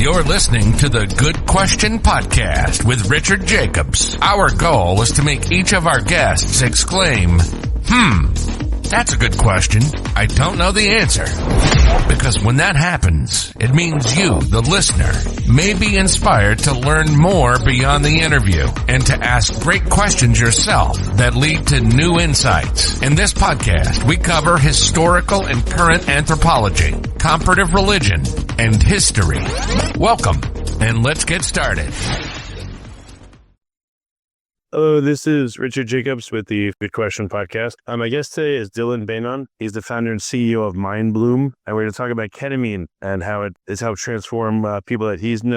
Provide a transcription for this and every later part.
You're listening to the Good Question Podcast with Richard Jacobs. Our goal is to make each of our guests exclaim, that's a good question. I don't know the answer. Because when that happens, it means you, the listener, may be inspired to learn more beyond the interview and to ask great questions yourself that lead to new insights. In this podcast, we cover historical and current anthropology, comparative religion, and history. Welcome, and let's get started. Hello, this is Richard Jacobs with the Good Question Podcast. My guest today is Dylan Beynon. He's the founder and CEO of Mindbloom, and we're going to talk about ketamine and how it has helped transform people that he's in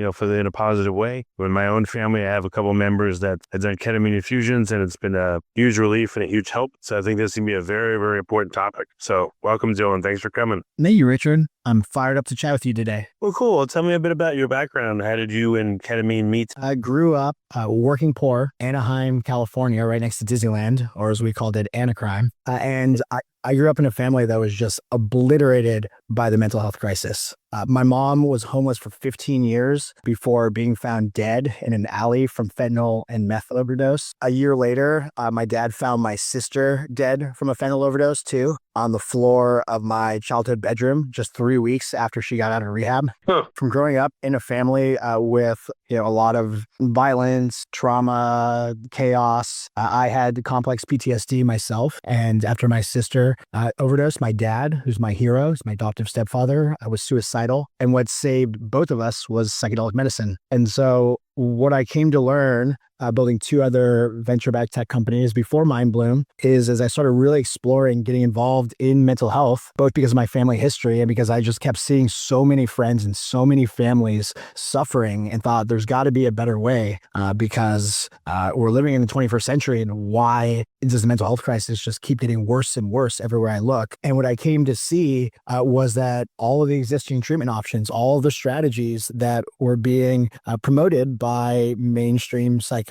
a positive way. In my own family, I have a couple members that have done ketamine infusions, and it's been a huge relief and a huge help. So I think this is going to be a very, very important topic. So welcome, Dylan. Thanks for coming. Thank you, Richard. I'm fired up to chat with you today. Well, cool. Well, tell me a bit about your background. How did you and ketamine meet? I grew up working poor, Anaheim, California, right next to Disneyland, or as we called it, Anacrime. And I grew up in a family that was just obliterated by the mental health crisis. My mom was homeless for 15 years before being found dead in an alley from fentanyl and meth overdose. A year later, my dad found my sister dead from a fentanyl overdose too, on the floor of my childhood bedroom just 3 weeks after she got out of rehab. From growing up in a family with a lot of violence, trauma, chaos, I had complex PTSD myself. And after my sister overdosed, my dad, who's my hero, is my adoptive stepfather, was suicidal. And what saved both of us was psychedelic medicine. And so what I came to learn building two other venture-backed tech companies before Mindbloom is as I started really exploring getting involved in mental health, both because of my family history and because I just kept seeing so many friends and so many families suffering and thought there's got to be a better way because we're living in the 21st century, and why does the mental health crisis just keep getting worse and worse everywhere I look? And what I came to see was that all of the existing treatment options, all of the strategies that were being promoted by mainstream psychiatry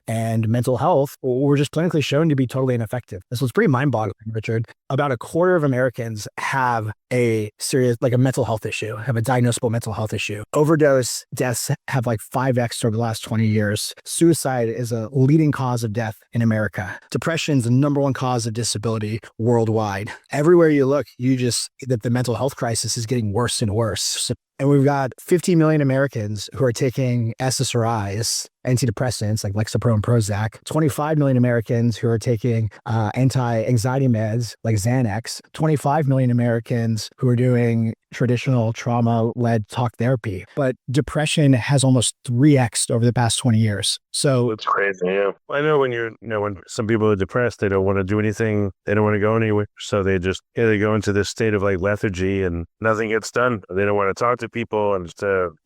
and mental health were just clinically shown to be totally ineffective. This was pretty mind-boggling, Richard. About a quarter of Americans have a serious, like a mental health issue, have a diagnosable mental health issue. Overdose deaths have like 5x over the last 20 years. Suicide is a leading cause of death in America. Depression is the number one cause of disability worldwide. Everywhere you look, that the mental health crisis is getting worse and worse. And we've got 50 million Americans who are taking SSRIs, antidepressants like Lexapro and Prozac, 25 million Americans who are taking anti-anxiety meds like Xanax, 25 million Americans who are doing traditional trauma-led talk therapy. But depression has almost 3x'd over the past 20 years. So it's crazy. Yeah. I know when some people are depressed, they don't want to do anything. They don't want to go anywhere. So they just, they go into this state of like lethargy and nothing gets done. They don't want to talk to people, and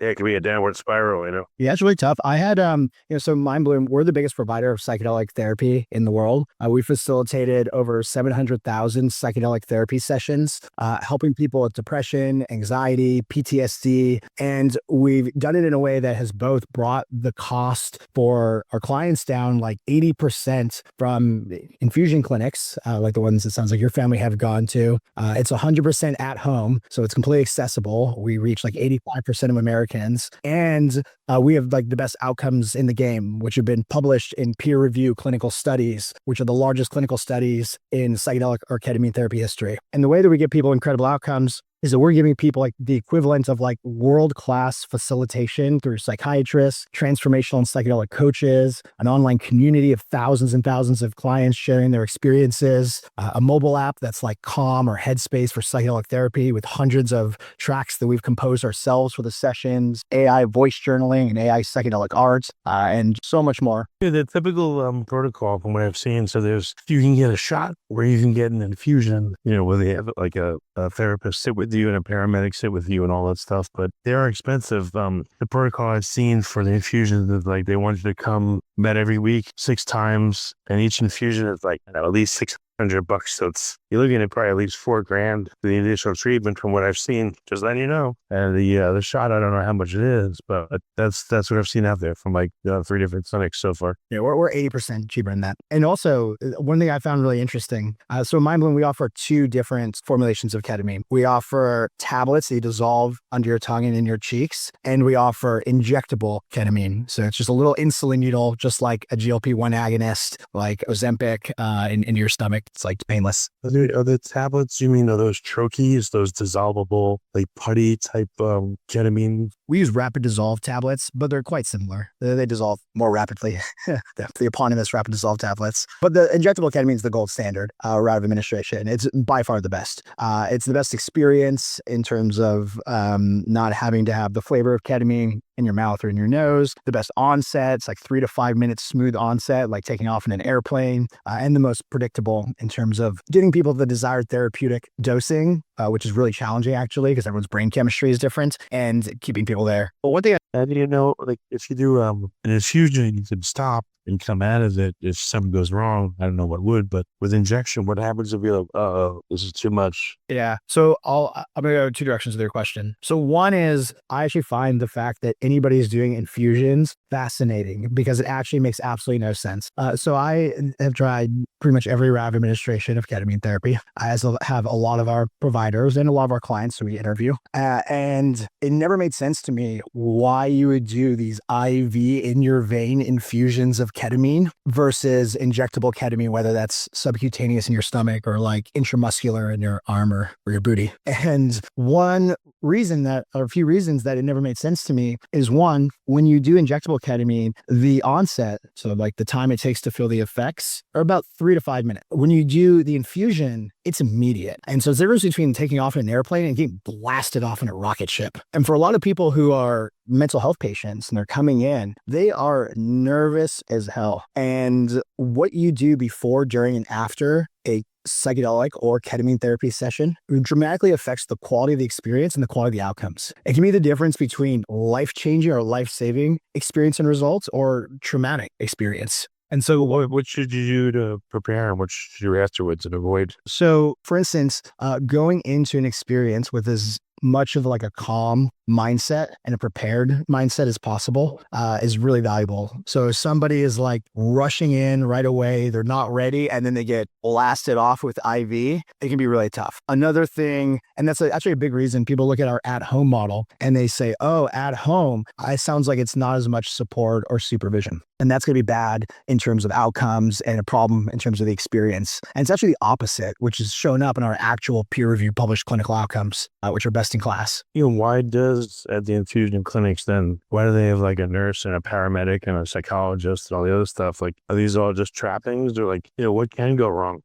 it can be a downward spiral, Yeah, it's really tough. I had, so Mindbloom, we're the biggest provider of psychedelic therapy in the world. We facilitated over 700,000 psychedelic therapy sessions, helping people with depression, anxiety, PTSD. And we've done it in a way that has both brought the cost for our clients down like 80% from infusion clinics, like the ones it sounds like your family have gone to. It's 100% at home, so it's completely accessible. We reach like 85% of Americans. And we have like the best outcomes in the game, which have been published in peer-reviewed clinical studies, which are the largest clinical studies in psychedelic or ketamine therapy history. And the way that we give people incredible outcomes is that we're giving people like the equivalent of like world-class facilitation through psychiatrists, transformational and psychedelic coaches, an online community of thousands and thousands of clients sharing their experiences, a mobile app that's like Calm or Headspace for psychedelic therapy with hundreds of tracks that we've composed ourselves for the sessions, AI voice journaling and AI psychedelic art, and so much more. Yeah, the typical protocol from what I've seen, so you can get a shot or you can get an infusion, where they have like a therapist sit with you and a paramedic sit with you and all that stuff, but they are expensive. The protocol I've seen for the infusions is like they want you to come met every week 6 times, and each infusion is like at least $100. So you're looking at probably at least $4,000 for the initial treatment from what I've seen, just letting you know. And the shot, I don't know how much it is, but that's what I've seen out there from 3 different clinics so far. Yeah, we're 80% cheaper than that. And also, one thing I found really interesting, so in Mindbloom, we offer 2 different formulations of ketamine. We offer tablets that you dissolve under your tongue and in your cheeks, and we offer injectable ketamine. So it's just a little insulin needle, just like a GLP-1 agonist, like Ozempic, into your stomach. It's like painless. Are the tablets, you mean, are those troches, those dissolvable, like putty type ketamine? We use rapid dissolve tablets, but they're quite similar. They dissolve more rapidly. The eponymous rapid dissolve tablets. But the injectable ketamine is the gold standard route of administration. It's by far the best. It's the best experience in terms of not having to have the flavor of ketamine in your mouth or in your nose. The best onset, it's like 3 to 5 minutes smooth onset, like taking off in an airplane, and the most predictable in terms of getting people the desired therapeutic dosing, which is really challenging actually, because everyone's brain chemistry is different, and keeping people there. But one thing, if you do an infusion, you can stop and come out of it if something goes wrong. I don't know what would, but with injection, what happens if you're like, this is too much? Yeah. So I'm going to go 2 directions with your question. So one is, I actually find the fact that anybody's doing infusions fascinating, because it actually makes absolutely no sense. So I have tried pretty much every route of administration of ketamine therapy. I have a lot of our providers and a lot of our clients who we interview. And it never made sense to me why you would do these IV in your vein infusions of ketamine versus injectable ketamine, whether that's subcutaneous in your stomach or like intramuscular in your arm or your booty. And a few reasons that it never made sense to me is, one, when you do injectable ketamine, the onset, so like the time it takes to feel the effects, are about 3 to 5 minutes. When you do the infusion, it's immediate. And so there's a difference between taking off in an airplane and getting blasted off in a rocket ship. And for a lot of people who are mental health patients and they're coming in, they are nervous as hell. And what you do before, during, and after a psychedelic or ketamine therapy session dramatically affects the quality of the experience and the quality of the outcomes. It can be the difference between life-changing or life-saving experience and results, or traumatic experience. And so what should you do to prepare, and what should you do afterwards and avoid? So for instance, going into an experience with as much of like a calm mindset and a prepared mindset as possible is really valuable. So if somebody is like rushing in right away, they're not ready, and then they get blasted off with IV, it can be really tough. Another thing, and that's actually a big reason people look at our at-home model and they say, oh, at home, it sounds like it's not as much support or supervision. And that's going to be bad in terms of outcomes and a problem in terms of the experience. And it's actually the opposite, which is shown up in our actual peer-reviewed published clinical outcomes, which are best in class. Why does at the infusion clinics then, why do they have like a nurse and a paramedic and a psychologist and all the other stuff? Like, are these all just trappings, or like, what can go wrong?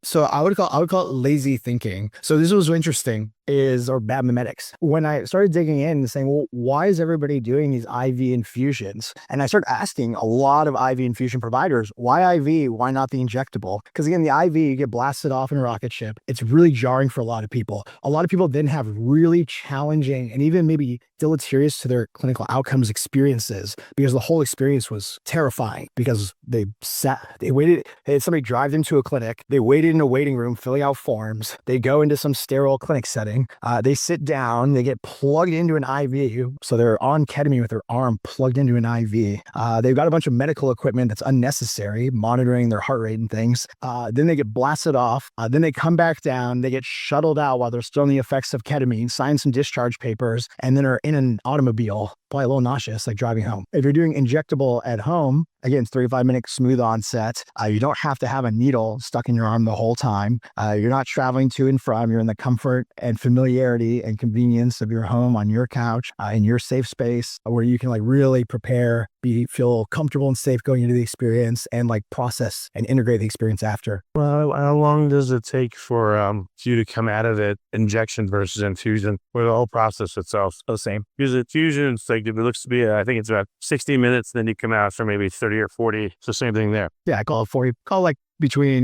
So I would call it lazy thinking. So this was interesting. Or bad mimetics. When I started digging in and saying, well, why is everybody doing these IV infusions? And I started asking a lot of IV infusion providers, why IV? Why not the injectable? Because again, the IV, you get blasted off in a rocket ship. It's really jarring for a lot of people. A lot of people then have really challenging and even maybe deleterious to their clinical outcomes experiences, because the whole experience was terrifying, because they waited, they had somebody drive them to a clinic. They waited in a waiting room filling out forms. They go into some sterile clinic setting. They sit down, they get plugged into an IV. So they're on ketamine with their arm plugged into an IV. They've got a bunch of medical equipment that's unnecessary, monitoring their heart rate and things. Then they get blasted off. Then they come back down. They get shuttled out while they're still in the effects of ketamine, sign some discharge papers, and then are in an automobile, probably a little nauseous, like driving home. If you're doing injectable at home, again, it's 35-minute smooth onset. You don't have to have a needle stuck in your arm the whole time. You're not traveling to and from. You're in the comfort and familiarity and convenience of your home, on your couch, in your safe space, where you can like really prepare, feel comfortable and safe going into the experience, and like process and integrate the experience after. Well, how long does it take for you to come out of it, injection versus infusion, or the whole process itself? The same. Because infusion, it's like, it looks to be, I think it's about 60 minutes, then you come out for maybe 30 or 40. It's the same thing there. Yeah, I call it 40. Call like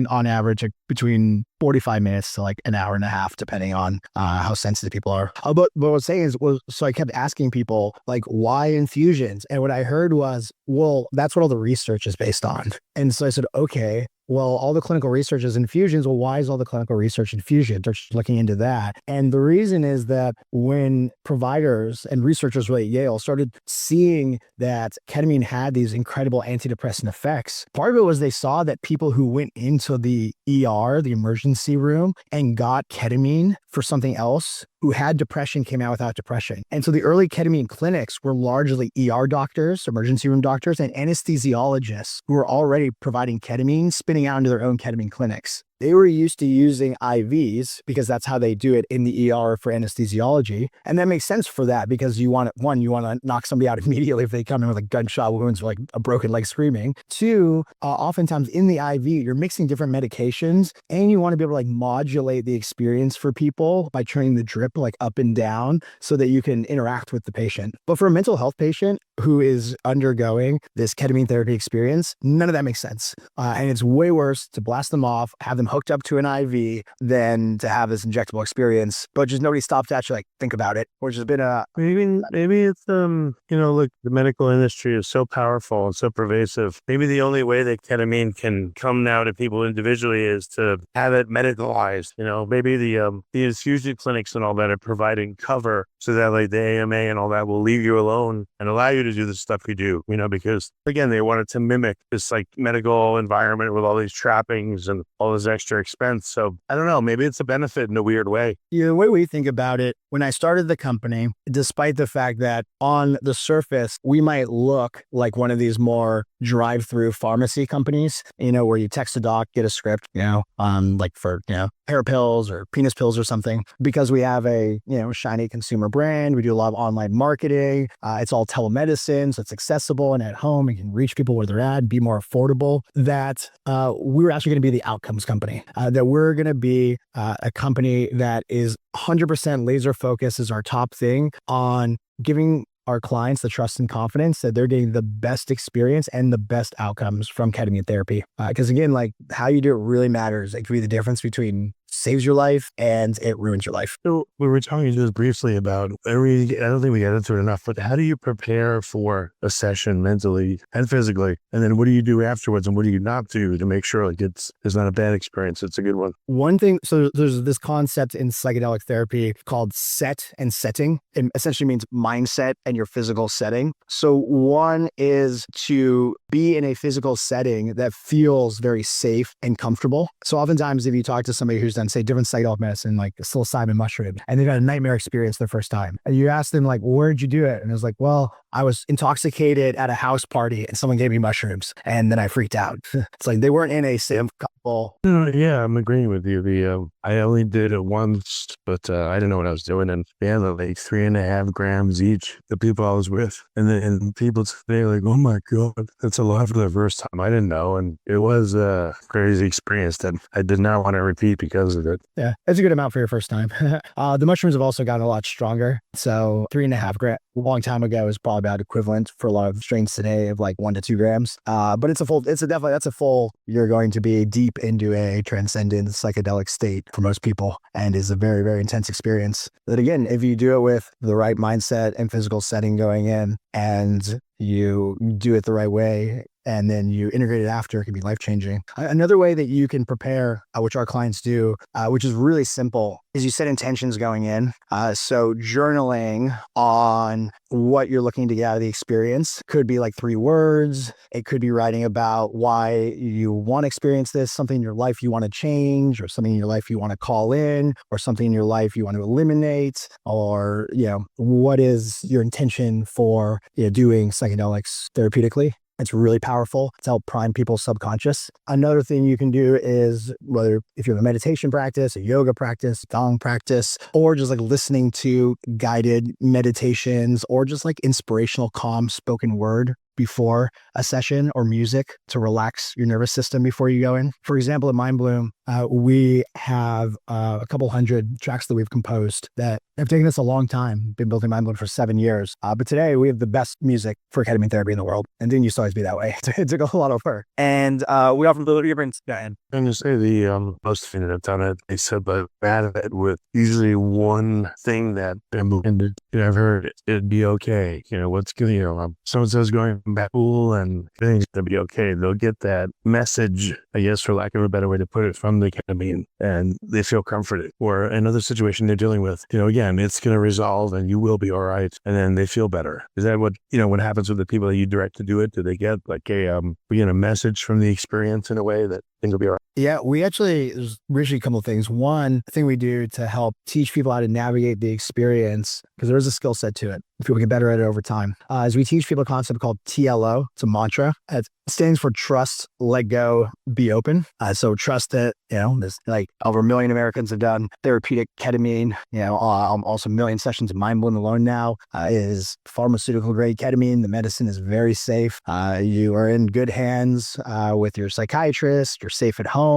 on average, between 45 minutes to like an hour and a half, depending on how sensitive people are. But what I was saying is, so I kept asking people, like, why infusions? And what I heard was, well, that's what all the research is based on. And so I said, okay, well, all the clinical research is in fusions. Well, why is all the clinical research in fusion? They're looking into that. And the reason is that when providers and researchers at Yale started seeing that ketamine had these incredible antidepressant effects, part of it was they saw that people who went into the ER, the emergency room, and got ketamine for something else, who had depression, came out without depression. And so the early ketamine clinics were largely ER doctors, emergency room doctors, and anesthesiologists who were already providing ketamine, spinning out into their own ketamine clinics. They were used to using IVs because that's how they do it in the ER for anesthesiology. And that makes sense for that because you want to knock somebody out immediately if they come in with like gunshot wounds or like a broken leg screaming. Two, oftentimes in the IV, you're mixing different medications and you want to be able to like modulate the experience for people by turning the drip like up and down so that you can interact with the patient. But for a mental health patient who is undergoing this ketamine therapy experience, none of that makes sense. And it's way worse to blast them off, have them hooked up to an IV than to have this injectable experience. But just nobody stopped to actually like think about it, or just been a maybe it's look, the medical industry is so powerful and so pervasive. Maybe the only way that ketamine can come now to people individually is to have it medicalized. Maybe the infusion clinics and all that are providing cover so that like the AMA and all that will leave you alone and allow you to do the stuff you do. Because again, they wanted to mimic this like medical environment with all these trappings and all this extra expense. So I don't know, maybe it's a benefit in a weird way. The way we think about it, when I started the company, despite the fact that on the surface, we might look like one of these more drive-through pharmacy companies, where you text a doc, get a script, like for, hair pills or penis pills or something, because we have a, shiny consumer brand. We do a lot of online marketing. It's all telemedicine, so it's accessible and at home. You can reach people where they're at, be more affordable. That we're actually going to be the outcomes company, that we're going to be a company that is 100% laser focus is our top thing on giving our clients the trust and confidence that they're getting the best experience and the best outcomes from ketamine therapy. Because again, like how you do it really matters. It could be the difference between saves your life and it ruins your life. So we were talking just briefly about, I don't think we got into it enough, but how do you prepare for a session mentally and physically? And then what do you do afterwards and what do you not do to make sure like it's not a bad experience? It's a good one. One thing, so there's this concept in psychedelic therapy called set and setting. It essentially means mindset and your physical setting. So one is to be in a physical setting that feels very safe and comfortable. So oftentimes if you talk to somebody who's done, say, different psychedelic medicine, like psilocybin mushroom, and they've had a nightmare experience their first time. And you ask them, like, where'd you do it? And it's like, well, I was intoxicated at a house party and someone gave me mushrooms and then I freaked out. It's like they weren't in a safe couple. Yeah, I'm agreeing with you. I only did it once, but I didn't know what I was doing. And they had like 3.5 grams each, the people I was with. And people today like, oh my God, that's a lot for the first time. I didn't know. And it was a crazy experience that I did not want to repeat because of it. Yeah, it's a good amount for your first time. The mushrooms have also gotten a lot stronger. So 3.5 grams, a long time ago, is probably about equivalent for a lot of strains today of like 1 to 2 grams. But that's a full, you're going to be deep into a transcendent psychedelic state for most people and is a very, very intense experience. That again, if you do it with the right mindset and physical setting going in and you do it the right way, and then you integrate it after, it can be life-changing. Another way that you can prepare, which our clients do, which is really simple, is you set intentions going in. So journaling on what you're looking to get out of the experience could be like 3 words. It could be writing about why you want to experience this, something in your life you want to change, or something in your life you want to call in, or something in your life you want to eliminate, or, what is your intention for doing psychedelics therapeutically. It's really powerful to help prime people's subconscious. Another thing you can do is whether if you have a meditation practice, a yoga practice, Qigong practice, or just like listening to guided meditations or just like inspirational, calm spoken word before a session or music to relax your nervous system before you go in. For example, at Mindbloom, we have a couple hundred tracks that we've composed that have taken us a long time. Been building Mindbloom for 7 years. But today we have the best music for ketamine therapy in the world. And didn't used to always be that way. It took a lot of work. And we offer the different... I'm going to say the most thing that I've done it, they said but bad of it with usually one thing that I've heard it'd be okay. What's good, someone says going back cool and things to be okay. They'll get that message, I guess, for lack of a better way to put it, from the ketamine, and they feel comforted. Or another situation they're dealing with, again, it's going to resolve and you will be all right. And then they feel better. Is that what, what happens with the people that you direct to do it? Do they get like a message from the experience in a way that things will be all right? Yeah, there's originally a couple of things. One thing we do to help teach people how to navigate the experience, because there is a skill set to it, if people get better at it over time, is we teach people a concept called TLO. It's a mantra. It stands for trust, let go, be open. So trust that, there's like over 1 million Americans have done therapeutic ketamine, also 1 million sessions of Mindbloom alone now is pharmaceutical grade ketamine. The medicine is very safe. You are in good hands with your psychiatrist. You're safe at home.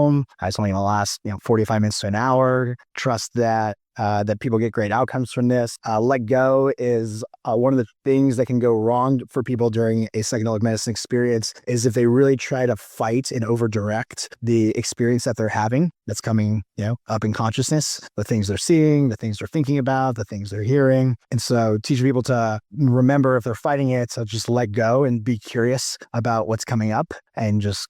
It's only going to last 45 minutes to an hour. Trust that people get great outcomes from this. Let go is one of the things that can go wrong for people during a psychedelic medicine experience is if they really try to fight and over-direct the experience that they're having that's coming, up in consciousness, the things they're seeing, the things they're thinking about, the things they're hearing. And so teaching people to remember if they're fighting it, so just let go and be curious about what's coming up and just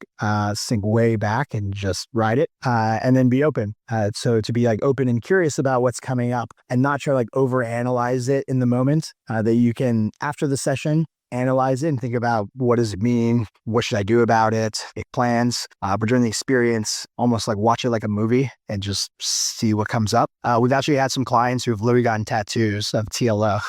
sink way back and just ride it and then be open. So to be like open and curious about what's coming up and not try to like overanalyze it in the moment, that you can, after the session, analyze it and think about what does it mean? What should I do about it? Make plans. But during the experience, almost like watch it like a movie and just see what comes up. We've actually had some clients who have literally gotten tattoos of TLO,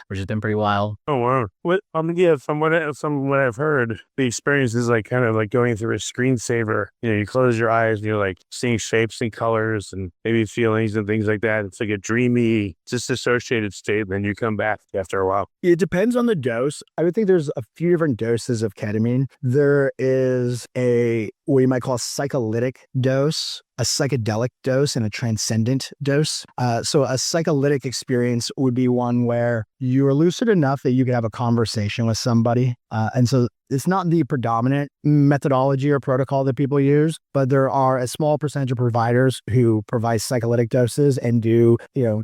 which has been pretty wild. Oh, wow. From what I've heard, the experience is like kind of like going through a screensaver. You close your eyes and you're like seeing shapes and colors and maybe feelings and things like that. It's like a dreamy, disassociated state. And then you come back after a while. It depends on the dose. I would think there's a few different doses of ketamine. There is what you might call a psycholytic dose, a psychedelic dose, and a transcendent dose. So a psycholytic experience would be one where you are lucid enough that you can have a conversation with somebody. And so it's not the predominant methodology or protocol that people use, but there are a small percentage of providers who provide psycholytic doses and do,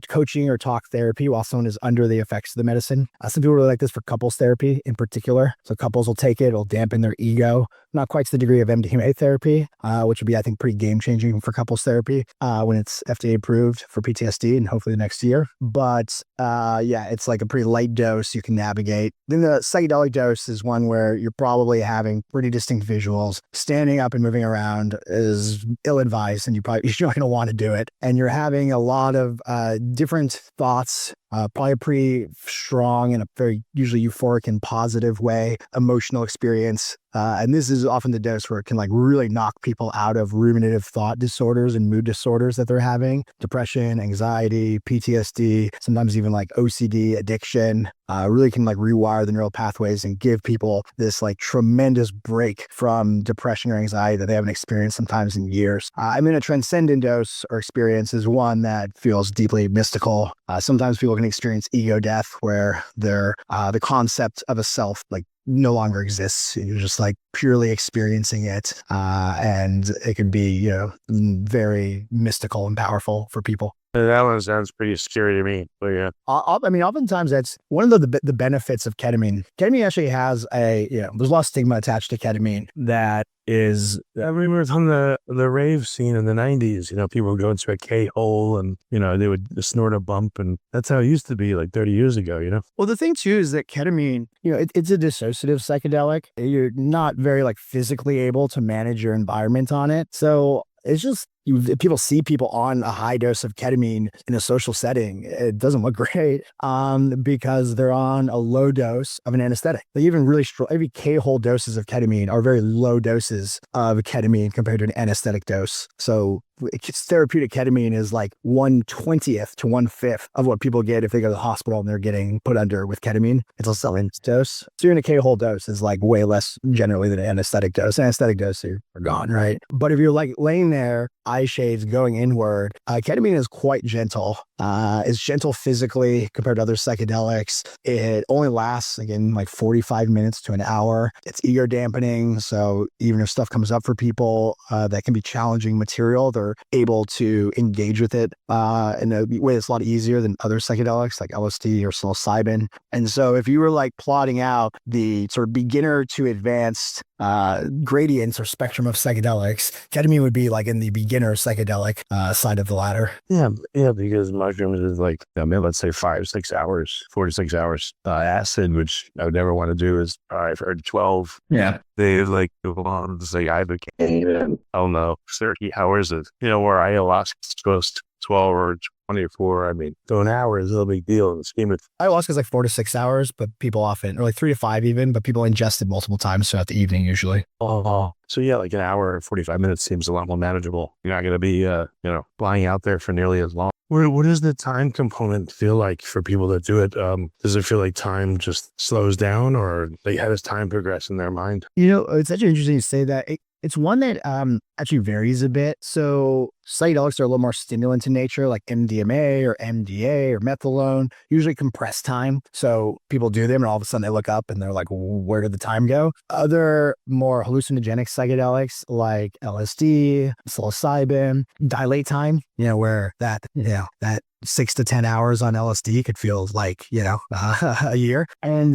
coaching or talk therapy while someone is under the effects of the medicine. Some people really like this for couples therapy in particular. So couples will take it, it'll dampen their ego. Not quite to the degree of MDMA therapy, which would be, I think, pretty game-changing for couples therapy when it's FDA approved for PTSD and hopefully next year. But it's like a pretty light dose you can navigate. Then the psychedelic dose is one where you're probably having pretty distinct visuals. Standing up and moving around is ill-advised and you're not going to want to do it. And you're having a lot of different thoughts, probably a pretty strong and a very usually euphoric and positive way, emotional experience. And this is often the dose where it can like really knock people out of ruminative thought disorders and mood disorders that they're having. Depression, anxiety, PTSD, sometimes even like OCD, addiction, really can like rewire the neural pathways and give people this like tremendous break from depression or anxiety that they haven't experienced sometimes in years. A transcendent dose or experience is one that feels deeply mystical. Sometimes people can experience ego death where the concept of a self like no longer exists. You're just like purely experiencing it. And it can be, very mystical and powerful for people. That one sounds pretty scary to me, but yeah. Oftentimes that's one of the benefits of ketamine. Ketamine actually has there's a lot of stigma attached to ketamine that is, I remember it's on the rave scene in the 90s, people would go into a K-hole and, they would snort a bump, and that's how it used to be like 30 years ago, Well, the thing too is that ketamine, it's a dissociative psychedelic. You're not very like physically able to manage your environment on it. So it's just, people see people on a high dose of ketamine in a social setting, it doesn't look great because they're on a low dose of an anesthetic. They even really every K-hole doses of ketamine are very low doses of ketamine compared to an anesthetic dose. So therapeutic ketamine is like 1/20th to 1/5 of what people get if they go to the hospital and they're getting put under with ketamine. It's a syringe dose. So you're in a K-hole dose is like way less generally than an anesthetic dose. Anesthetic dose, you're gone, right? But if you're like laying there, eye shades going inward, ketamine is quite gentle. It's gentle physically compared to other psychedelics. It only lasts, again, like 45 minutes to an hour. It's ego dampening. So even if stuff comes up for people that can be challenging material, there you're able to engage with it in a way that's a lot easier than other psychedelics like LSD or psilocybin. And so if you were like plotting out the sort of beginner to advanced gradients or spectrum of psychedelics, ketamine would be like in the beginner psychedelic side of the ladder. Yeah, because mushrooms is like, let's say 5-6 hours, 4 to 6 hours acid, which I would never want to do. Is I've heard 12. Yeah. They like go on to say ibogaine, I don't know, 30 hours of, where ayahuasca goes to 12 or 24. I mean, so an hour is a big deal in the scheme of. Ayahuasca is like 4 to 6 hours, but people often, or like 3 to 5 even, but people ingest it multiple times throughout the evening usually. Oh, so yeah, like an hour and 45 minutes seems a lot more manageable. You're not going to be, flying out there for nearly as long. What does the time component feel like for people that do it? Does it feel like time just slows down, or like how does time progress in their mind? It's actually interesting to say that. It's one that actually varies a bit. So psychedelics are a little more stimulant in nature, like MDMA or MDA or methadone, usually compressed time. So people do them and all of a sudden they look up and they're like, where did the time go? Other more hallucinogenic psychedelics like LSD, psilocybin, dilate time, where that 6 to 10 hours on LSD could feel like, a year. And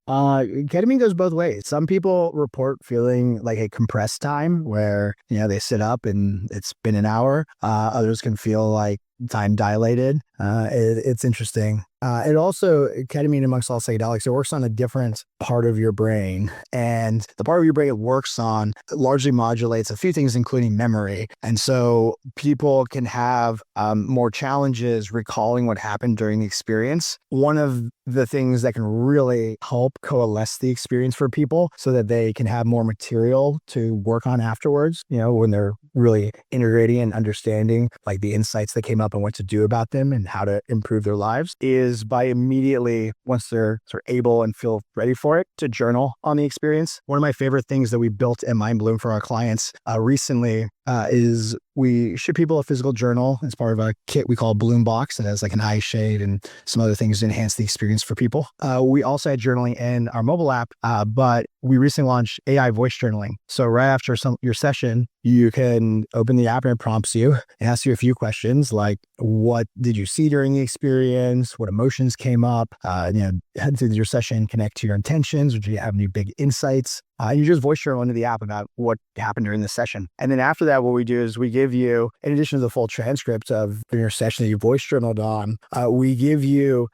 ketamine goes both ways. Some people report feeling like a compressed time where, they sit up and it's been an hour. Others can feel like time dilated. It's interesting. It also, ketamine amongst all psychedelics, it works on a different part of your brain. And the part of your brain it works on largely modulates a few things, including memory. And so people can have more challenges recalling what happened during the experience. One of the things that can really help coalesce the experience for people so that they can have more material to work on afterwards, when they're really integrating and understanding like the insights that came up and what to do about them and how to improve their lives, is by immediately, once they're sort of able and feel ready for it, to journal on the experience. One of my favorite things that we built at Mindbloom for our clients recently is we ship people a physical journal as part of a kit we call Bloom Box. It has like an eye shade and some other things to enhance the experience for people. We also had journaling in our mobile app, but we recently launched AI voice journaling. So right after your session, you can open the app and it prompts you and asks you a few questions like, what did you see during the experience? What emotions came up? How did your session connect to your intentions? Or did you have any big insights? You just voice journal into the app about what happened during the session. And then after that, what we do is we give you, in addition to the full transcript of your session that you voice journaled on, we give you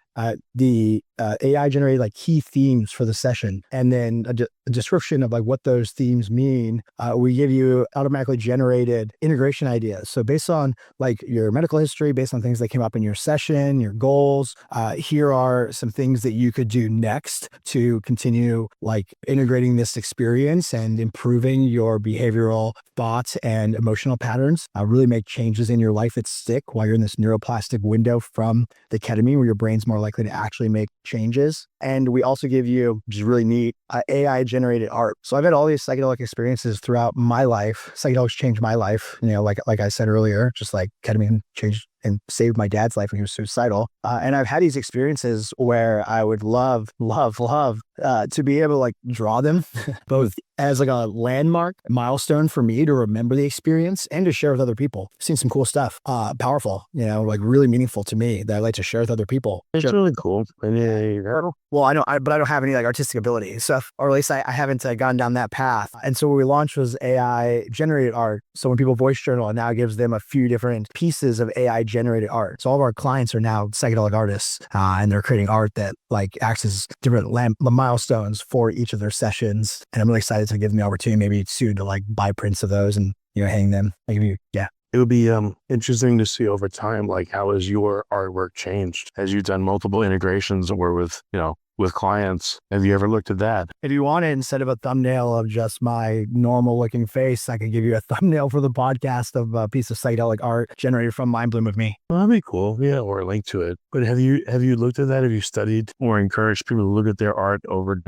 the AI generated like key themes for the session, and then a description of like what those themes mean. We give you automatically generated integration ideas. So based on like your medical history, based on things that came up in your session, your goals, here are some things that you could do next to continue like integrating this experience and improving your behavioral thoughts and emotional patterns. Really make changes in your life that stick while you're in this neuroplastic window from the ketamine, where your brain's more likely to actually make changes. And we also give you, which is really neat, AI generated art. So I've had all these psychedelic experiences throughout my life. Psychedelics changed my life, like I said earlier, just like ketamine changed and saved my dad's life when he was suicidal. And I've had these experiences where I would love to be able to like draw them both as like a landmark milestone for me to remember the experience and to share with other people. I've seen some cool stuff, powerful, like really meaningful to me that I like to share with other people. It's really cool. Well, but I don't have any like artistic ability stuff, or at least I haven't gone down that path. And so what we launched was AI generated art. So when people voice journal, it now gives them a few different pieces of AI generated art. So all of our clients are now psychedelic artists, and they're creating art that like acts as different milestones for each of their sessions. And I'm really excited to give them the opportunity maybe soon to like buy prints of those and hang them. It would be interesting to see over time, like how has your artwork changed as you've done multiple integrations or with clients. Have you ever looked at that? If you wanted, instead of a thumbnail of just my normal looking face, I could give you a thumbnail for the podcast of a piece of psychedelic art generated from Mindbloom of me. Well, that'd be cool. Yeah, or a link to it. But have you looked at that? Have you studied or encouraged people to look at their art over,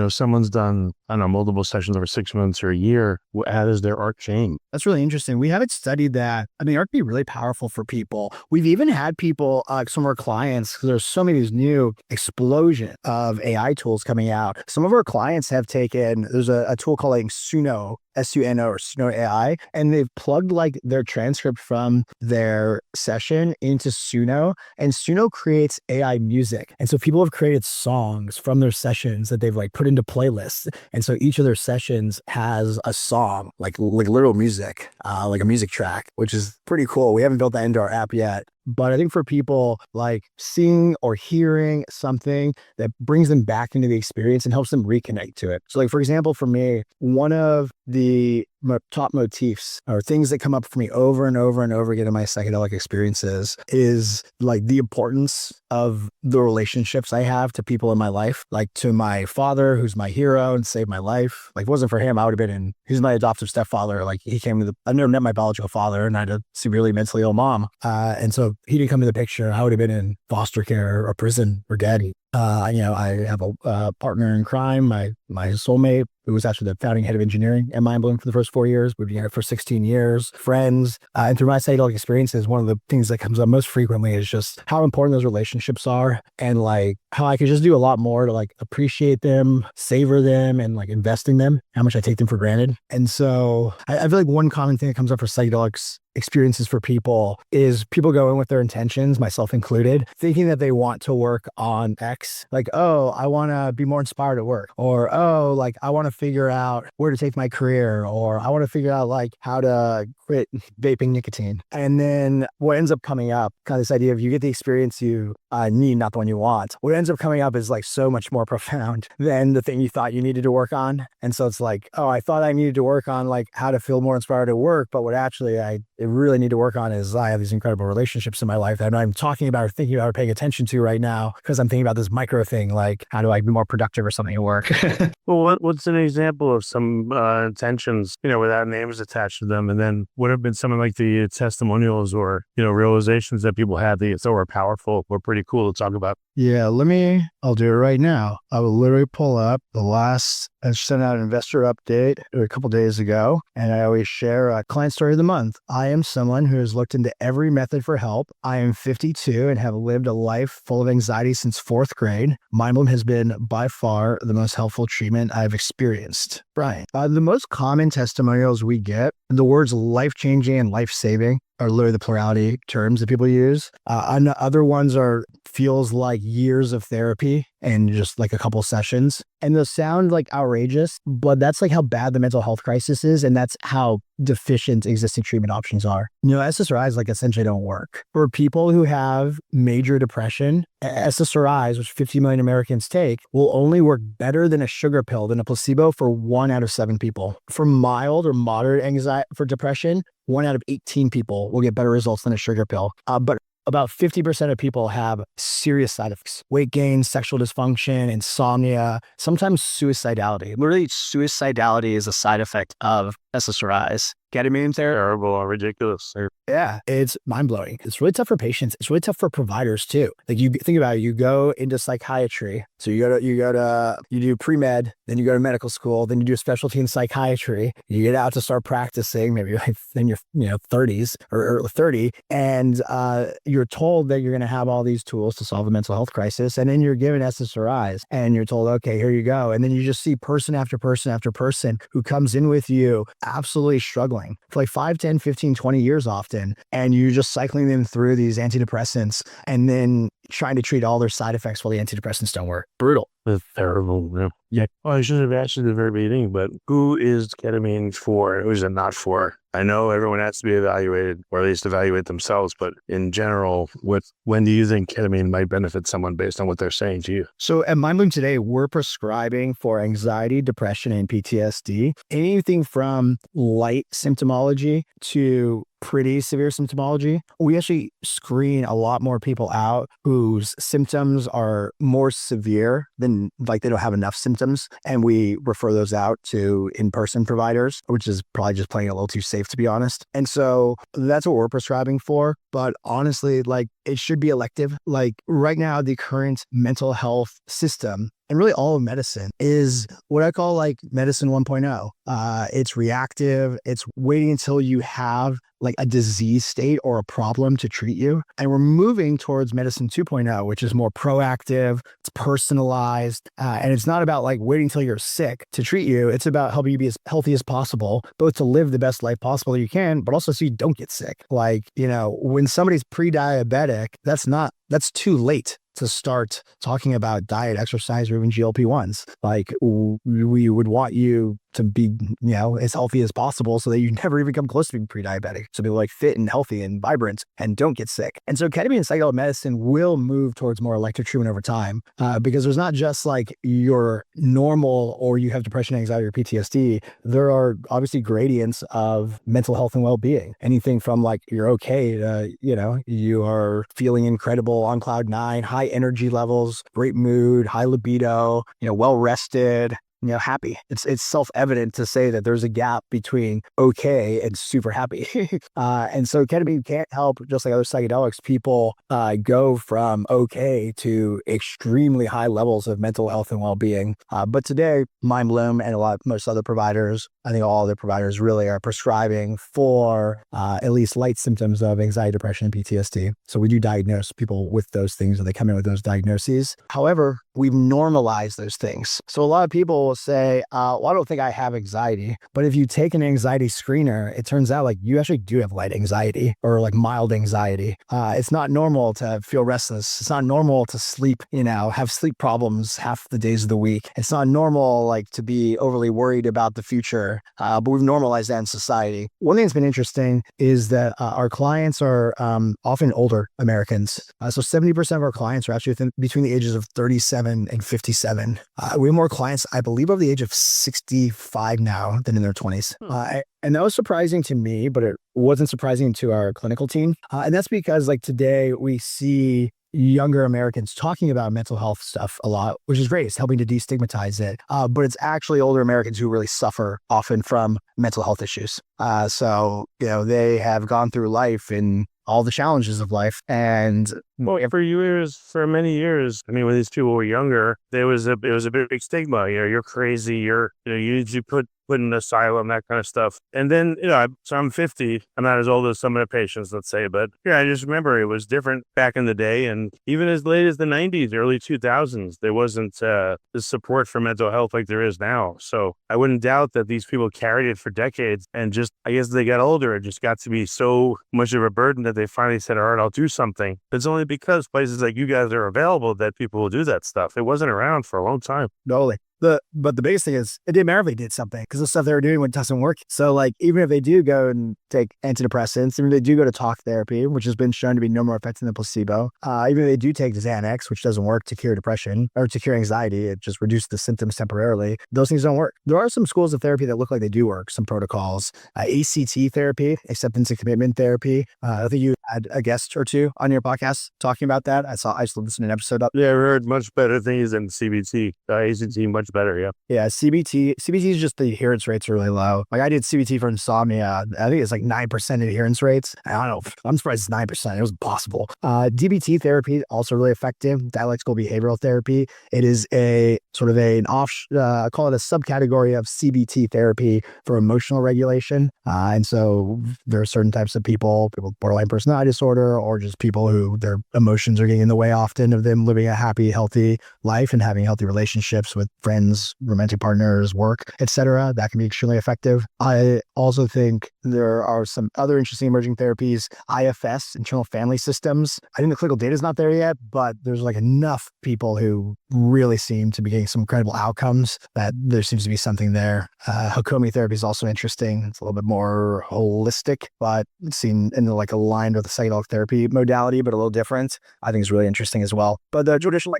someone's done, I don't know, multiple sessions over 6 months or a year. How does their art change? That's really interesting. We haven't studied that. I mean, art can be really powerful for people. We've even had people, some of our clients, because there's so many of these new explosion of AI tools coming out. Some of our clients have taken, there's a tool called Suno, Suno or Suno AI, and they've plugged like their transcript from their session into Suno, and Suno creates AI music. And so people have created songs from their sessions that they've like put into playlists. And so each of their sessions has a song, like literal music, like a music track, which is pretty cool. We haven't built that into our app yet. But I think for people, like seeing or hearing something that brings them back into the experience and helps them reconnect to it. So like, for example, for me, one of the top motifs or things that come up for me over and over and over again in my psychedelic experiences is like the importance of the relationships I have to people in my life, like to my father, who's my hero and saved my life. Like if it wasn't for him, I would have been he's my adoptive stepfather. Like he came to I never met my biological father, and I had a severely mentally ill mom. And so he didn't come to the picture. I would have been in foster care or prison or dead. I have a partner in crime, my soulmate, who was actually the founding head of engineering at Mindbloom for the first 4 years. We've been here for 16 years, friends. And through my psychedelic experiences, one of the things that comes up most frequently is just how important those relationships are, and like how I could just do a lot more to like appreciate them, savor them, and like invest in them, how much I take them for granted. And so I feel like one common thing that comes up for psychedelics experiences for people is people go in with their intentions, myself included, thinking that they want to work on X, like, oh, I want to be more inspired at work, or, oh, like I want to figure out where to take my career, or I want to figure out like how to quit vaping nicotine. And then what ends up coming up, kind of this idea of you get the experience you need, not the one you want. What ends up coming up is like so much more profound than the thing you thought you needed to work on. And so it's like, oh, I thought I needed to work on like how to feel more inspired at work, but what actually I really need to work on is I have these incredible relationships in my life that I'm not even talking about or thinking about or paying attention to right now because I'm thinking about this micro thing, like how do I be more productive or something at work? Well, what's an example of some intentions, without names attached to them? And then what have been some of like the testimonials or, realizations that people had that you thought were powerful or pretty cool to talk about? Yeah, I'll do it right now. I will literally pull up I sent out an investor update a couple days ago, and I always share a client story of the month. I am someone who has looked into every method for help. I am 52 and have lived a life full of anxiety since 4th grade. Mindbloom has been by far the most helpful treatment I've experienced. Brian, the most common testimonials we get, the words life-changing and life-saving are literally the plurality terms that people use. And other ones feels like years of therapy and just like a couple sessions. And those sound like outrageous, but that's like how bad the mental health crisis is. And that's how deficient existing treatment options are. SSRIs like essentially don't work. For people who have major depression, SSRIs, which 50 million Americans take, will only work better than a sugar pill, than a placebo for 1 out of 7 people. For mild or moderate anxiety, for depression, 1 out of 18 people will get better results than a sugar pill. But about 50% of people have serious side effects: weight gain, sexual dysfunction, insomnia, sometimes suicidality. Literally, suicidality is a side effect of SSRIs. Ketamine therapy. Terrible or ridiculous. Yeah, it's mind-blowing. It's really tough for patients. It's really tough for providers too. Like you think about it, you go into psychiatry. So you do pre-med, then you go to medical school, then you do a specialty in psychiatry. You get out to start practicing, maybe like in your 30s or 30, and you're told that you're going to have all these tools to solve a mental health crisis, and then you're given SSRIs, and you're told, okay, here you go, and then you just see person after person after person who comes in with you absolutely struggling for like 5, 10, 15, 20 years often. And you're just cycling them through these antidepressants and then trying to treat all their side effects while the antidepressants don't work. Brutal. That's terrible. Yeah. Well, I should have asked you at the very beginning, but who is ketamine for? Who is it not for? I know everyone has to be evaluated, or at least evaluate themselves, but in general, when do you think ketamine might benefit someone based on what they're saying to you? So at Mindbloom today, we're prescribing for anxiety, depression, and PTSD, anything from light symptomology to pretty severe symptomology. We actually screen a lot more people out whose symptoms are more severe than like they don't have enough symptoms. And we refer those out to in-person providers, which is probably just playing a little too safe, to be honest. And so that's what we're prescribing for. But honestly, like it should be elective. Like right now, the current mental health system and really all of medicine is what I call like medicine 1.0. It's reactive. It's waiting until you have like a disease state or a problem to treat you. And we're moving towards medicine 2.0, which is more proactive, it's personalized, and it's not about like waiting until you're sick to treat you. It's about helping you be as healthy as possible, both to live the best life possible you can, but also so you don't get sick. Like, when somebody's pre-diabetic, that's too late to start talking about diet, exercise, or even GLP-1s. Like we would want you to be, as healthy as possible so that you never even come close to being pre-diabetic. So people like fit and healthy and vibrant and don't get sick. And so ketamine and psychedelic medicine will move towards more electric treatment over time because there's not just like your normal or you have depression, anxiety, or PTSD. There are obviously gradients of mental health and well-being. Anything from like you're okay to, you are feeling incredible on cloud nine, high energy levels, great mood, high libido, well rested, happy. It's self-evident to say that there's a gap between okay and super happy. And so ketamine can't help, just like other psychedelics, people go from okay to extremely high levels of mental health and well-being. But today, Mindbloom and most other providers, I think all other providers really are prescribing for at least light symptoms of anxiety, depression, and PTSD. So we do diagnose people with those things, and they come in with those diagnoses. However, we've normalized those things. So a lot of people will say, well, I don't think I have anxiety. But if you take an anxiety screener, it turns out like you actually do have light anxiety or like mild anxiety. It's not normal to feel restless. It's not normal to sleep, have sleep problems half the days of the week. It's not normal like to be overly worried about the future. But we've normalized that in society. One thing that's been interesting is that our clients are often older Americans. So 70% of our clients are actually between the ages of 37 and 57. We have more clients, I believe, over the age of 65 now than in their 20s. And that was surprising to me, but it wasn't surprising to our clinical team. And that's because like today we see younger Americans talking about mental health stuff a lot, which is great. It's helping to destigmatize it. But it's actually older Americans who really suffer often from mental health issues. So they have gone through life and all the challenges of life. And for many years, I mean, when these people were younger, it was a big stigma. You're crazy. You need to put in an asylum, that kind of stuff. And then, so I'm 50. I'm not as old as some of the patients, let's say, but I just remember it was different back in the day. And even as late as the 90s, early 2000s, there wasn't the support for mental health like there is now. So I wouldn't doubt that these people carried it for decades. And just, I guess they got older, it just got to be so much of a burden that they finally said, all right, I'll do something. It's only because places like you guys are available that people will do that stuff. It wasn't around for a long time. Totally. But the biggest thing is it didn't did something because the stuff they were doing doesn't work. So like even if they do go and take antidepressants, even if they do go to talk therapy, which has been shown to be no more effective than placebo, even if they do take Xanax, which doesn't work to cure depression or to cure anxiety, it just reduces the symptoms temporarily. Those things don't work. There are some schools of therapy that look like they do work, some protocols. ACT therapy, acceptance and commitment therapy. I think you had a guest or two on your podcast talking about that. I just listened to an episode up. Yeah, I heard much better things than CBT. ACT much better, yeah. Yeah, CBT is just the adherence rates are really low. Like I did CBT for insomnia. I think it's like 9% adherence rates. I don't know. I'm surprised it's 9%. It was possible. DBT therapy, also really effective. Dialectical behavioral therapy. It is a sort of I call it a subcategory of CBT therapy for emotional regulation. And so there are certain types of people with borderline personality disorder, or just people who their emotions are getting in the way often of them living a happy, healthy life and having healthy relationships with friends, romantic partners, work, etc. That can be extremely effective. I also think there are some other interesting emerging therapies. IFS, internal family systems. I think the clinical data is not there yet, but there's like enough people who really seem to be getting some incredible outcomes that there seems to be something there. Hakomi therapy is also interesting. It's a little bit more holistic, but it's seen in aligned with the psychedelic therapy modality, but a little different. I think it's really interesting as well. But the traditional,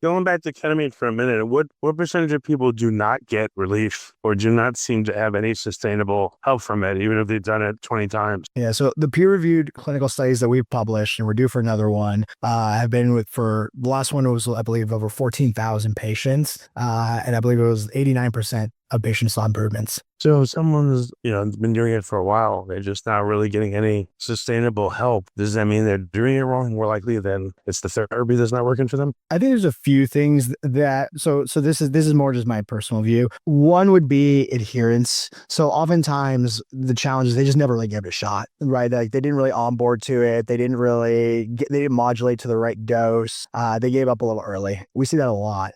going back to ketamine for a minute, what percentage of people do not get relief or do not seem to have any sustainable help from it, even if they've done it 20 times? Yeah, so the peer-reviewed clinical studies that we've published, and we're due for another one, have been for the last one was, I believe, over 14,000 patients. And I believe it was 89% of patients saw improvements. So if someone's, been doing it for a while, they're just not really getting any sustainable help. Does that mean they're doing it wrong? More likely than it's the therapy that's not working for them? I think there's a few things that, so this is more just my personal view. One would be adherence. So oftentimes the challenge is they just never really give it a shot, right? Like they didn't really onboard to it. They didn't modulate to the right dose. They gave up a little early. We see that a lot.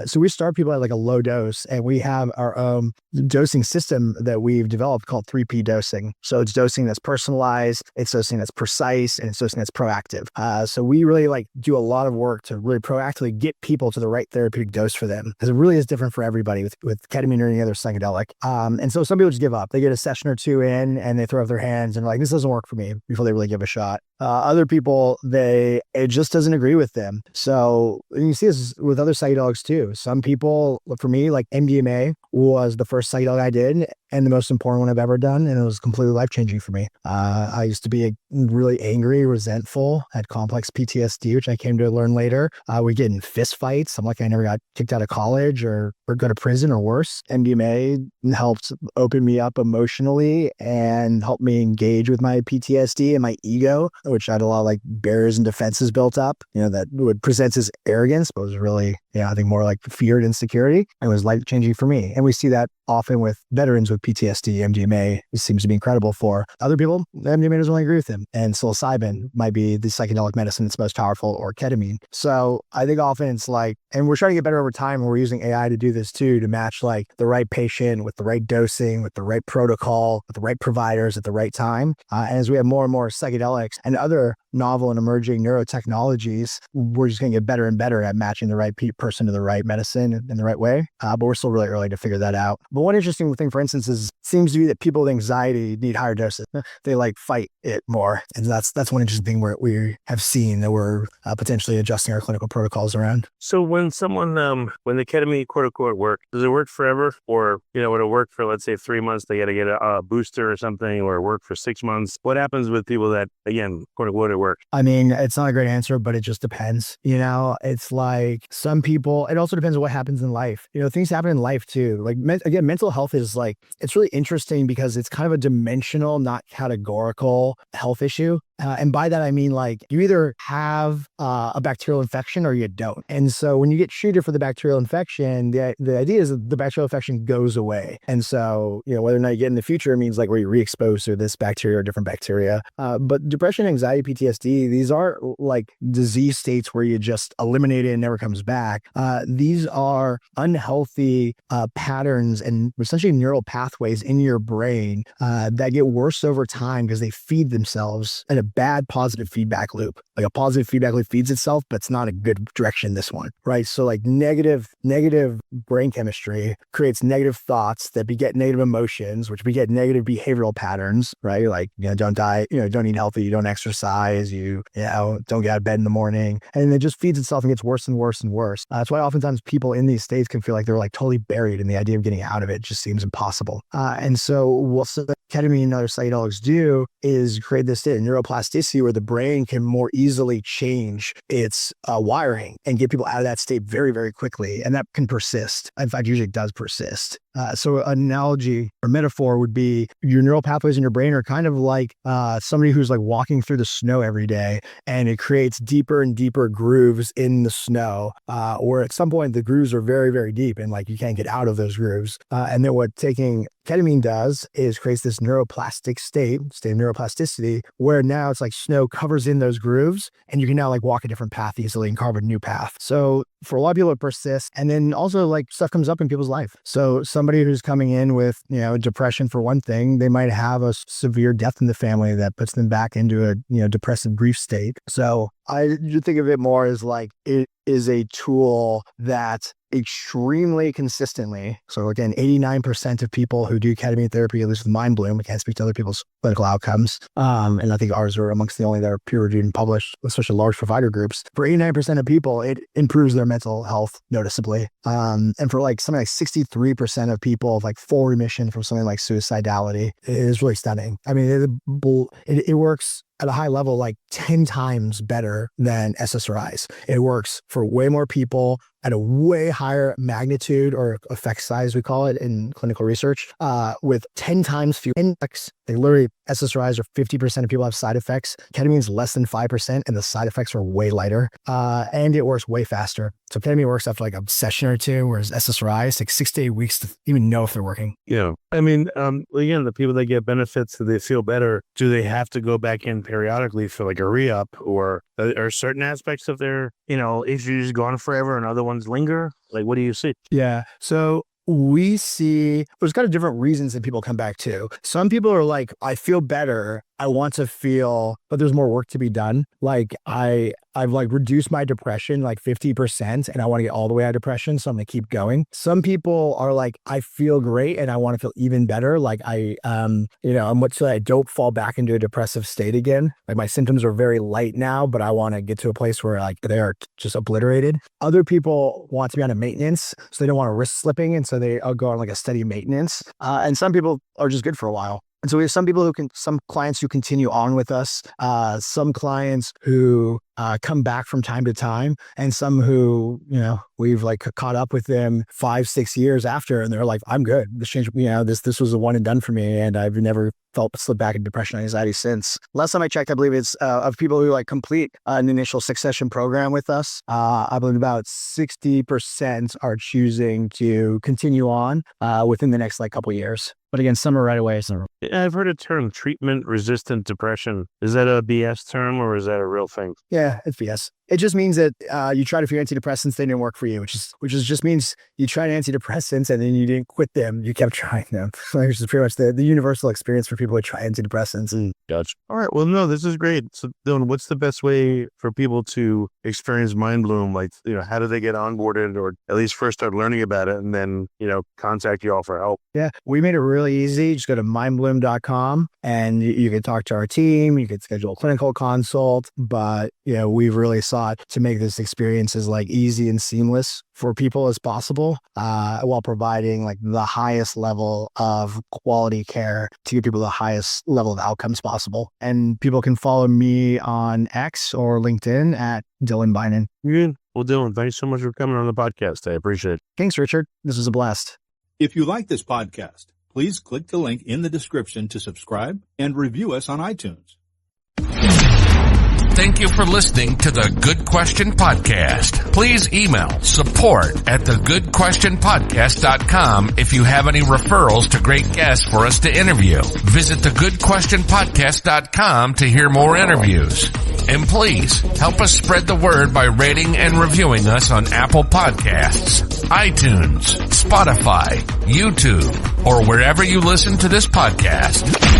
So we start people at like a low dose, and we have our own dosing system that we've developed called 3P dosing. So it's dosing that's personalized, it's dosing that's precise, and it's dosing that's proactive. So we really do a lot of work to really proactively get people to the right therapeutic dose for them, because it really is different for everybody with ketamine or any other psychedelic. And so some people just give up. They get a session or two in and they throw up their hands and are like, this doesn't work for me, before they really give a shot. Other people, it just doesn't agree with them. So you see this with other psychedelics too. Some people, for me, like MDMA was the first psychedelic I did and the most important one I've ever done. And it was completely life-changing for me. I used to be really angry, resentful, had complex PTSD, which I came to learn later. We get in fist fights. I'm lucky I never got kicked out of college or go to prison or worse. MDMA helped open me up emotionally and helped me engage with my PTSD and my ego, which had a lot of barriers and defenses built up, that would present as arrogance, but was really, I think more like fear and insecurity. It was life-changing for me. And we see that often with veterans with PTSD. MDMA seems to be incredible for. Other people, MDMA doesn't really agree with them. And psilocybin might be the psychedelic medicine that's most powerful, or ketamine. So I think often it's and we're trying to get better over time, and we're using AI to do this too, to match the right patient with the right dosing, with the right protocol, with the right providers at the right time. And as we have more and more psychedelics and other novel and emerging neurotechnologies, we're just going to get better and better at matching the right person to the right medicine in the right way. But we're still really early to figure that out. But one interesting thing, for instance, seems to be that people with anxiety need higher doses. They fight it more. And that's one interesting thing where we have seen that we're potentially adjusting our clinical protocols around. So when someone, when the ketamine quote unquote work, does it work forever? Or, would it work for, let's say, 3 months, they got to get a booster or something, or work for 6 months? What happens with people that, again, quote unquote, it works? I mean, it's not a great answer, but it just depends. It's some people, it also depends on what happens in life. Things happen in life too. Again, mental health is it's really interesting because it's kind of a dimensional, not categorical health issue. And by that, I mean, you either have a bacterial infection or you don't. And so when you get treated for the bacterial infection, the idea is that the bacterial infection goes away. And so, whether or not you get in the future means where you re-exposed to this bacteria or different bacteria. But depression, anxiety, PTSD, these are disease states where you just eliminate it and never comes back. These are unhealthy patterns and essentially neural pathways in your brain that get worse over time because they feed themselves in a bad positive feedback loop. A positive feedback loop feeds itself, but it's not a good direction, this one, right? So negative brain chemistry creates negative thoughts that beget negative emotions, which beget negative behavioral patterns, right? Don't diet, don't eat healthy, you don't exercise, you don't get out of bed in the morning. And it just feeds itself and gets worse and worse and worse. That's why oftentimes people in these states can feel like they're totally buried, and the idea of getting out of it just seems impossible. And so what ketamine and other psychedelics do is create this state of neuroplasticity where the brain can more easily change its wiring and get people out of that state very, very quickly. And that can persist. In fact, usually it does persist. So an analogy or metaphor would be your neural pathways in your brain are kind of like somebody who's walking through the snow every day, and it creates deeper and deeper grooves in the snow, where at some point the grooves are very, very deep and you can't get out of those grooves. And then what taking ketamine does is creates this neuroplastic state of neuroplasticity, where now it's snow covers in those grooves, and you can now walk a different path easily and carve a new path. So for a lot of people, it persists. And then also stuff comes up in people's life. So somebody who's coming in with, depression, for one thing, they might have a severe death in the family that puts them back into a, depressive grief state. So I think of it more as it is a tool that extremely consistently, so again, 89% of people who do ketamine therapy, at least with Mindbloom, I can't speak to other people's clinical outcomes, and I think ours are amongst the only that are peer-reviewed and published, especially large provider groups. For 89% of people, it improves their mental health noticeably. And for something 63% of people of full remission from something like suicidality, it is really stunning. I mean, it works at a high level, like 10 times better than SSRIs. It works for way more people at a way higher magnitude or effect size, we call it in clinical research, with 10 times fewer effects. They literally, SSRIs are 50% of people have side effects. Ketamine is less than 5%, and the side effects are way lighter. And it works way faster. So ketamine works after like a session or two, whereas SSRIs take 6 to 8 weeks to even know if they're working. Yeah. I mean, again, the people that get benefits, do they feel better? Do they have to go back in periodically for like a re-up, or are certain aspects of their, issues gone forever and other ones linger? Like, what do you see? Yeah. So we see there's kind of different reasons that people come back to. Some people are like, I feel better. I want to feel, but there's more work to be done. Like I've like reduced my depression like 50% and I want to get all the way out of depression. So I'm going to keep going. Some people are like, I feel great and I want to feel even better. Like I'm much so I don't fall back into a depressive state again. Like my symptoms are very light now, but I want to get to a place where like they are just obliterated. Other people want to be on a maintenance, so they don't want to risk slipping. And so they go on like a steady maintenance. And some people are just good for a while. And so we have some clients who continue on with us, some clients who come back from time to time, and some who, we've like caught up with them 5-6 years after, and they're like, I'm good. This changed, this was a one and done for me, and I've never slipped back into depression and anxiety since. Last time I checked, I believe it's of people who like complete an initial 6-session program with us. I believe about 60% are choosing to continue on within the next like couple years. But again, some are right away. Some are... I've heard a term, treatment-resistant depression. Is that a BS term or is that a real thing? Yeah, it's BS. It just means that you tried a few antidepressants, they didn't work for you, which just means you tried antidepressants and then you didn't quit them. You kept trying them. Which is pretty much the universal experience for people who try antidepressants. Gotcha. All right. Well, no, this is great. So, Dylan, what's the best way for people to experience Mindbloom? Like, how do they get onboarded, or at least first start learning about it and then, contact you all for help? Yeah, we made it really easy. Just go to mindbloom.com and you can talk to our team. You can schedule a clinical consult, but we've really sought to make this experience as like easy and seamless for people as possible, while providing like the highest level of quality care to give people the highest level of outcomes possible. And people can follow me on X or LinkedIn at Dylan Beynon. Good. Well, Dylan, thanks so much for coming on the podcast. I appreciate it. Thanks, Richard. This was a blast. If you like this podcast, please click the link in the description to subscribe and review us on iTunes. Thank you for listening to the Good Question Podcast. Please email support@thegoodquestionpodcast.com if you have any referrals to great guests for us to interview. Visit thegoodquestionpodcast.com to hear more interviews. And please help us spread the word by rating and reviewing us on Apple Podcasts, iTunes, Spotify, YouTube, or wherever you listen to this podcast.